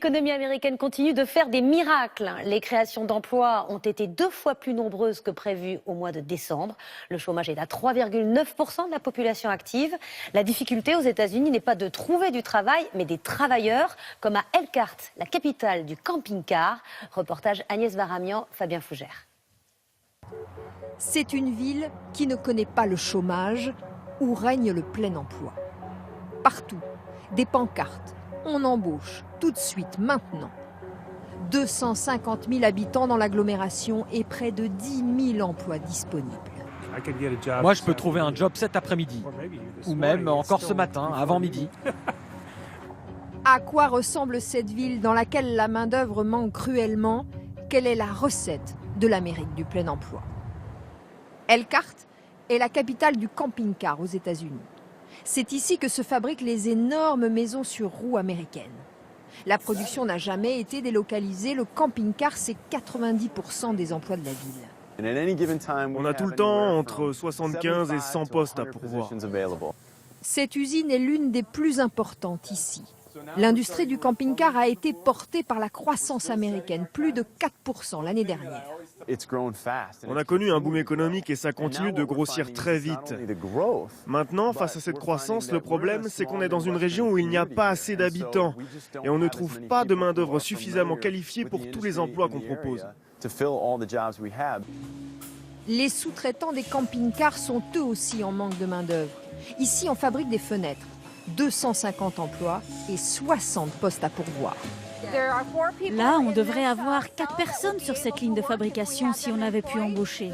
l'économie américaine continue de faire des miracles. Les créations d'emplois ont été 2 fois plus nombreuses que prévu au mois de décembre. Le chômage est à 3,9% de la population active. La difficulté aux États-Unis n'est pas de trouver du travail, mais des travailleurs, comme à Elkhart, la capitale du camping-car. Reportage Agnès Varamian, Fabien Fougère. C'est une ville qui ne connaît pas le chômage, où règne le plein emploi. Partout, des pancartes. On embauche, tout de suite, maintenant. 250 000 habitants dans l'agglomération et près de 10 000 emplois disponibles. Moi, je peux trouver un job cet après-midi, ou même encore ce matin, avant midi. À quoi ressemble cette ville dans laquelle la main-d'œuvre manque cruellement? Quelle est la recette de l'Amérique du plein emploi? Elkhart est la capitale du camping-car aux États-Unis. C'est ici que se fabriquent les énormes maisons sur roues américaines. La production n'a jamais été délocalisée. Le camping-car, c'est 90% des emplois de la ville. On a tout le temps entre 75 et 100 postes à pourvoir. Cette usine est l'une des plus importantes ici. L'industrie du camping-car a été portée par la croissance américaine, plus de 4% l'année dernière. On a connu un boom économique et ça continue de grossir très vite. Maintenant, face à cette croissance, le problème, c'est qu'on est dans une région où il n'y a pas assez d'habitants et on ne trouve pas de main-d'œuvre suffisamment qualifiée pour tous les emplois qu'on propose. Les sous-traitants des camping-cars sont eux aussi en manque de main-d'œuvre. Ici, on fabrique des fenêtres, 250 emplois et 60 postes à pourvoir. Là, on devrait avoir 4 personnes sur cette ligne de fabrication si on avait pu embaucher.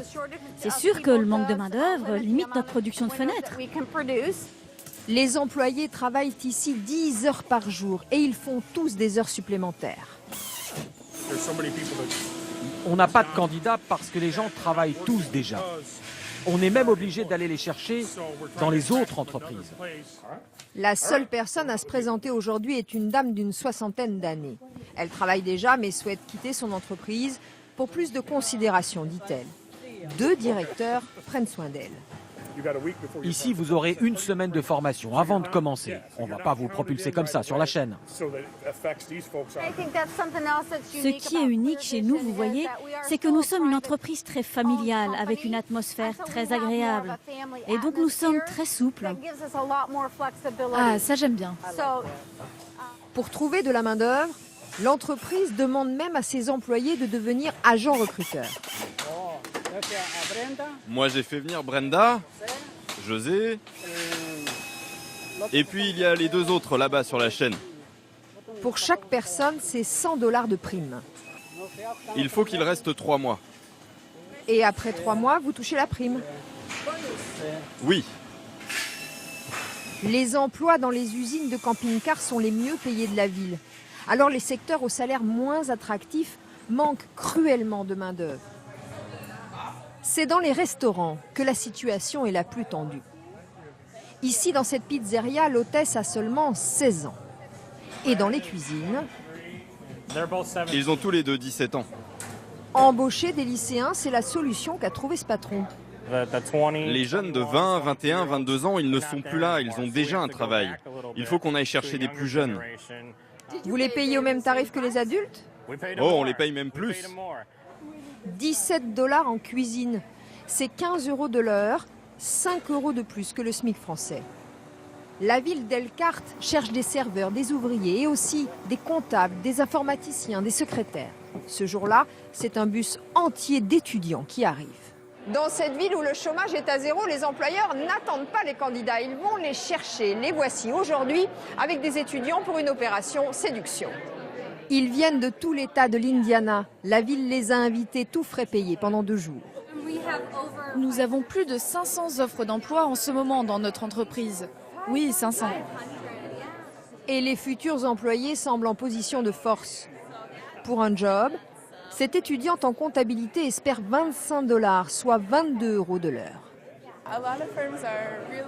C'est sûr que le manque de main-d'œuvre limite notre production de fenêtres. Les employés travaillent ici 10 heures par jour et ils font tous des heures supplémentaires. On n'a pas de candidats parce que les gens travaillent tous déjà. On est même obligé d'aller les chercher dans les autres entreprises. La seule personne à se présenter aujourd'hui est une dame d'une 60aine d'années. Elle travaille déjà mais souhaite quitter son entreprise pour plus de considération, dit-elle. 2 directeurs prennent soin d'elle. Ici, vous aurez 1 semaine de formation avant de commencer. On ne va pas vous propulser comme ça sur la chaîne. Ce qui est unique chez nous, vous voyez, c'est que nous sommes une entreprise très familiale, avec une atmosphère très agréable. Et donc nous sommes très souples. Ah, ça j'aime bien. Pour trouver de la main-d'œuvre, l'entreprise demande même à ses employés de devenir agents recruteurs. Moi j'ai fait venir Brenda, José, et puis il y a les 2 autres là-bas sur la chaîne. Pour chaque personne, c'est $100 de prime. Il faut qu'il reste 3 mois. Et après 3 mois, vous touchez la prime. Oui, Les emplois dans les usines de camping-cars sont les mieux payés de la ville. Alors les secteurs aux salaires moins attractifs manquent cruellement de main-d'œuvre. C'est dans les restaurants que la situation est la plus tendue. Ici, dans cette pizzeria, l'hôtesse a seulement 16 ans. Et dans les cuisines, ils ont tous les 2 17 ans. embaucher des lycéens, c'est la solution qu'a trouvé ce patron. Les jeunes de 20, 21, 22 ans, ils ne sont plus là, ils ont déjà un travail. Il faut qu'on aille chercher des plus jeunes. Vous les payez au même tarif que les adultes? Oh, on les paye même plus. $17 en cuisine. C'est 15 € de l'heure, 5 € de plus que le SMIC français. La ville d'Elkhart cherche des serveurs, des ouvriers et aussi des comptables, des informaticiens, des secrétaires. Ce jour-là, c'est un bus entier d'étudiants qui arrive. Dans cette ville où le chômage est à 0, les employeurs n'attendent pas les candidats, ils vont les chercher. Les voici aujourd'hui avec des étudiants pour une opération séduction. Ils viennent de tout l'État de l'Indiana. La ville les a invités tout frais payés pendant 2 jours. Nous avons plus de 500 offres d'emploi en ce moment dans notre entreprise. Oui, 500. Et les futurs employés semblent en position de force. Pour un job, cette étudiante en comptabilité espère $25, soit 22 € de l'heure.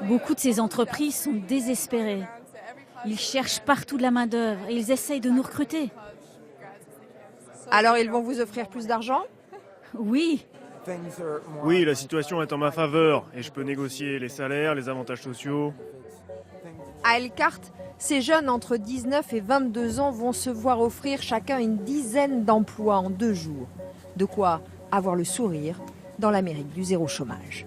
Beaucoup de ces entreprises sont désespérées. Ils cherchent partout de la main-d'œuvre et ils essayent de nous recruter. Alors ils vont vous offrir plus d'argent? Oui, Oui, la situation est en ma faveur et je peux négocier les salaires, les avantages sociaux. À Elkhart, Ces jeunes entre 19 et 22 ans vont se voir offrir chacun une dizaine d'emplois en 2 jours. De quoi avoir le sourire dans l'Amérique du zéro chômage.